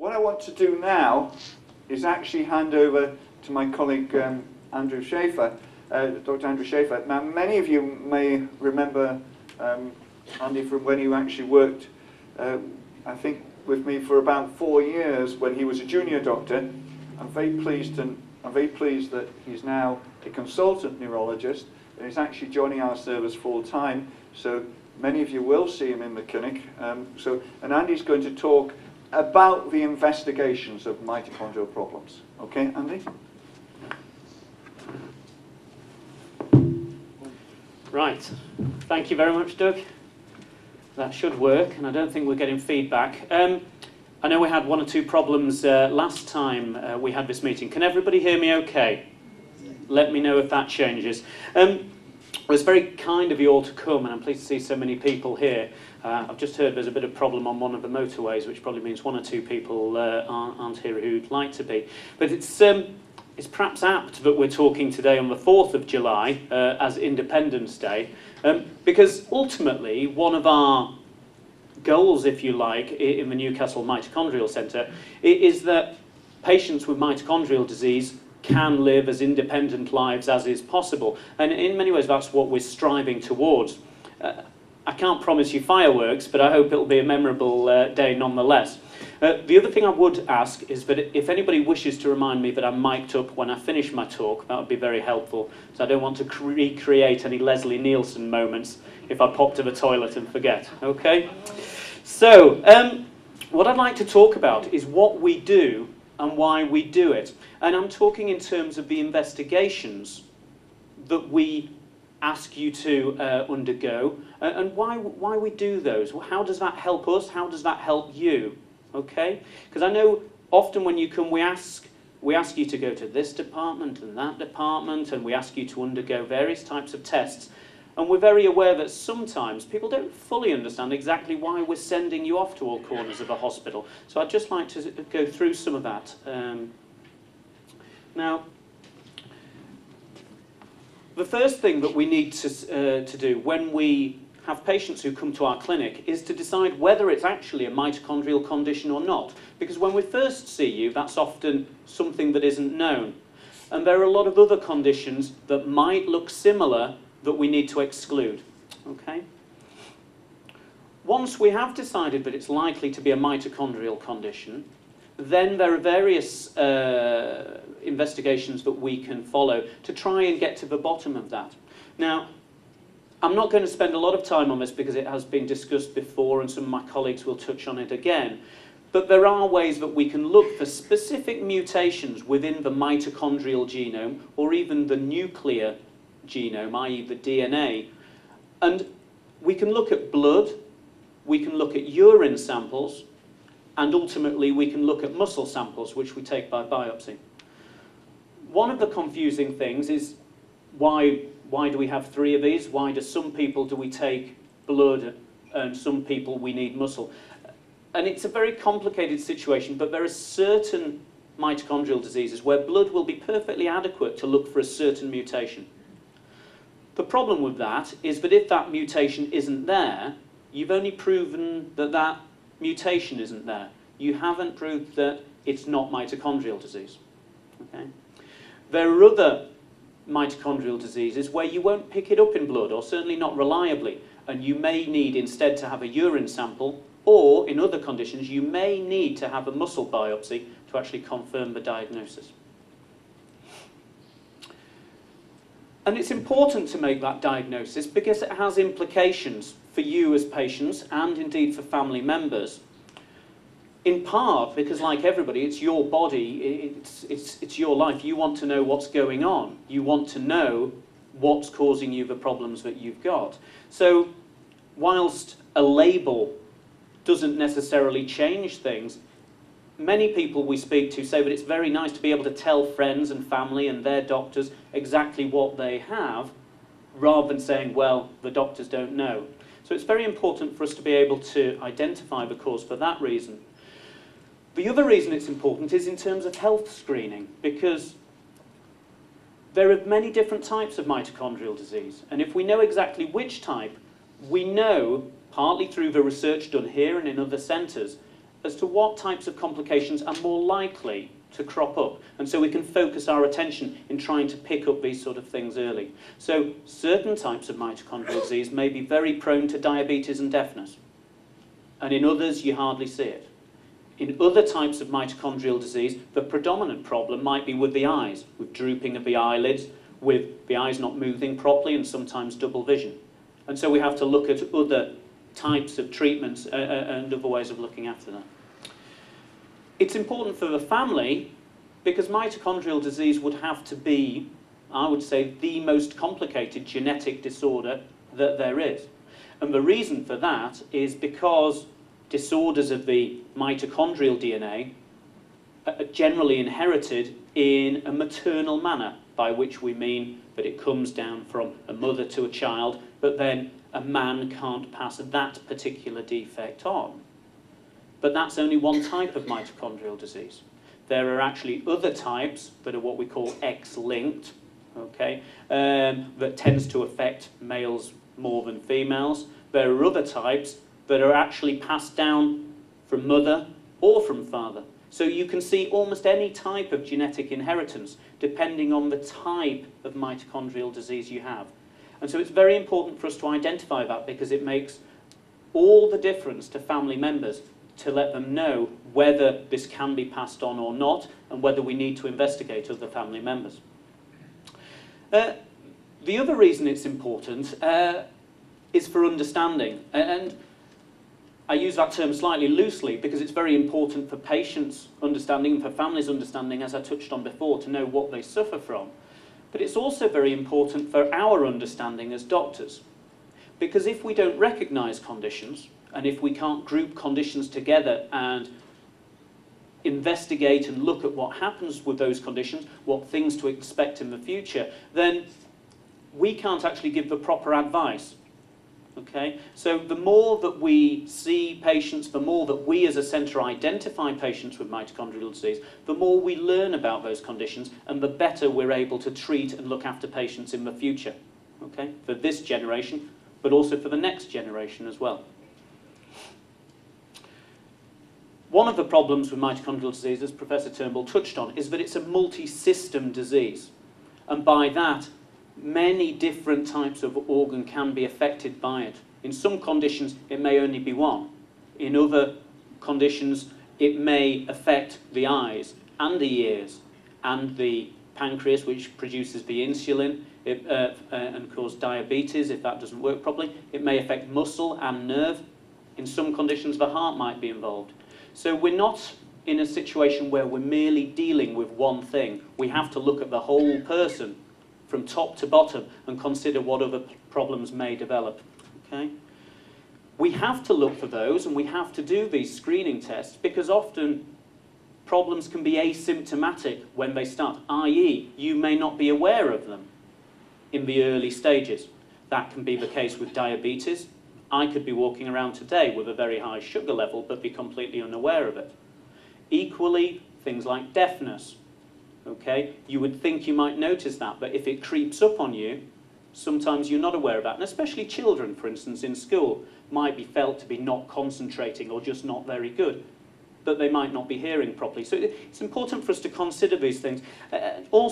what I want to do now is actually hand over to my colleague Andrew Schaefer, Dr. Andrew Schaefer. Now, many of you may remember Andy from when he actually worked, I think, with me for about 4 years when he was a junior doctor. I'm very pleased that he's now a consultant neurologist and he's actually joining our service full time. So many of you will see him in the clinic. And Andy's going to talk about the investigations of mitochondrial problems. Okay, Andy? Right. Thank you very much, Doug. That should work, and I don't think we're getting feedback. I know we had 1 or 2 problems last time we had this meeting. Can everybody hear me okay? Let me know if that changes. Well, it's very kind of you all to come, and I'm pleased to see so many people here. I've just heard there's a bit of problem on one of the motorways, which probably means 1 or 2 people aren't here who'd like to be. But it's perhaps apt that we're talking today on the 4th of July as Independence Day, because ultimately one of our goals, if you like, in the Newcastle Mitochondrial Centre is that patients with mitochondrial disease can live as independent lives as is possible. And in many ways that's what we're striving towards. I can't promise you fireworks, but I hope it'll be a memorable day nonetheless. The other thing I would ask is that if anybody wishes to remind me that I'm mic'd up when I finish my talk, that would be very helpful. So I don't want to recreate any Leslie Nielsen moments if I pop to the toilet and forget. Okay? So, what I'd like to talk about is what we do and why we do it. And I'm talking in terms of the investigations that we ask you to undergo and why we do those. How does that help us? How does that help you? Okay? Because I know often when you come we ask you to go to this department and that department, and we ask you to undergo various types of tests. And we're very aware that sometimes people don't fully understand exactly why we're sending you off to all corners of a hospital. So I'd just like to go through some of that. Now, the first thing that we need to do when we have patients who come to our clinic is to decide whether it's actually a mitochondrial condition or not. Because when we first see you, that's often something that isn't known. And there are a lot of other conditions that might look similar that we need to exclude. Okay? Once we have decided that it's likely to be a mitochondrial condition, then there are various investigations that we can follow to try and get to the bottom of that. Now, I'm not going to spend a lot of time on this because it has been discussed before and some of my colleagues will touch on it again. But there are ways that we can look for specific mutations within the mitochondrial genome or even the nuclear genome, i.e. the DNA. And we can look at blood, we can look at urine samples, and ultimately we can look at muscle samples, which we take by biopsy. One of the confusing things is why do we have 3 of these? Why do some people do we take blood and some people we need muscle? And it's a very complicated situation, but there are certain mitochondrial diseases where blood will be perfectly adequate to look for a certain mutation. The problem with that is that if that mutation isn't there, you've only proven that that mutation isn't there. You haven't proved that it's not mitochondrial disease. Okay? There are other mitochondrial diseases where you won't pick it up in blood, or certainly not reliably, and you may need instead to have a urine sample, or in other conditions you may need to have a muscle biopsy to actually confirm the diagnosis. And it's important to make that diagnosis because it has implications for you as patients and indeed for family members. In part because, like everybody, it's your body, it's your life. You want to know what's going on. You want to know what's causing you the problems that you've got. So whilst a label doesn't necessarily change things, many people we speak to say that it's very nice to be able to tell friends and family and their doctors exactly what they have, rather than saying, well, the doctors don't know. So it's very important for us to be able to identify the cause for that reason. The other reason it's important is in terms of health screening, because there are many different types of mitochondrial disease. And if we know exactly which type, we know, partly through the research done here and in other centres, as to what types of complications are more likely to crop up. And so we can focus our attention in trying to pick up these sort of things early. So certain types of mitochondrial disease may be very prone to diabetes and deafness. And in others, you hardly see it. In other types of mitochondrial disease, the predominant problem might be with the eyes, with drooping of the eyelids, with the eyes not moving properly and sometimes double vision. And so we have to look at other types of treatments and other ways of looking after that. It's important for the family because mitochondrial disease would have to be, I would say, the most complicated genetic disorder that there is. And the reason for that is because disorders of the mitochondrial DNA are generally inherited in a maternal manner, by which we mean that it comes down from a mother to a child, but then a man can't pass that particular defect on. But that's only one type of mitochondrial disease. There are actually other types that are what we call X-linked, okay, that tends to affect males more than females. There are other types that are actually passed down from mother or from father. So you can see almost any type of genetic inheritance depending on the type of mitochondrial disease you have. And so it's very important for us to identify that because it makes all the difference to family members to let them know whether this can be passed on or not and whether we need to investigate other family members. The other reason it's important is for understanding. And I use that term slightly loosely because it's very important for patients' understanding and for families' understanding, as I touched on before, to know what they suffer from. But it's also very important for our understanding as doctors. Because if we don't recognise conditions, and if we can't group conditions together and investigate and look at what happens with those conditions, what things to expect in the future, then we can't actually give the proper advice. Okay? So the more that we see patients, the more that we as a centre identify patients with mitochondrial disease, the more we learn about those conditions and the better we're able to treat and look after patients in the future. Okay? For this generation, but also for the next generation as well. One of the problems with mitochondrial disease, as Professor Turnbull touched on, is that it's a multi-system disease. And by that, many different types of organ can be affected by it. In some conditions, it may only be one. In other conditions, it may affect the eyes and the ears and the pancreas, which produces the insulin, and cause diabetes if that doesn't work properly. It may affect muscle and nerve. In some conditions, the heart might be involved. So we're not in a situation where we're merely dealing with one thing. We have to look at the whole person from top to bottom and consider what other problems may develop. Okay? We have to look for those and we have to do these screening tests because often problems can be asymptomatic when they start, i.e. you may not be aware of them in the early stages. That can be the case with diabetes. I could be walking around today with a very high sugar level but be completely unaware of it. Equally, things like deafness. Okay? You would think you might notice that, but if it creeps up on you, sometimes you're not aware of that. And especially children, for instance, in school, might be felt to be not concentrating or just not very good, but they might not be hearing properly. So it's important for us to consider these things. Also,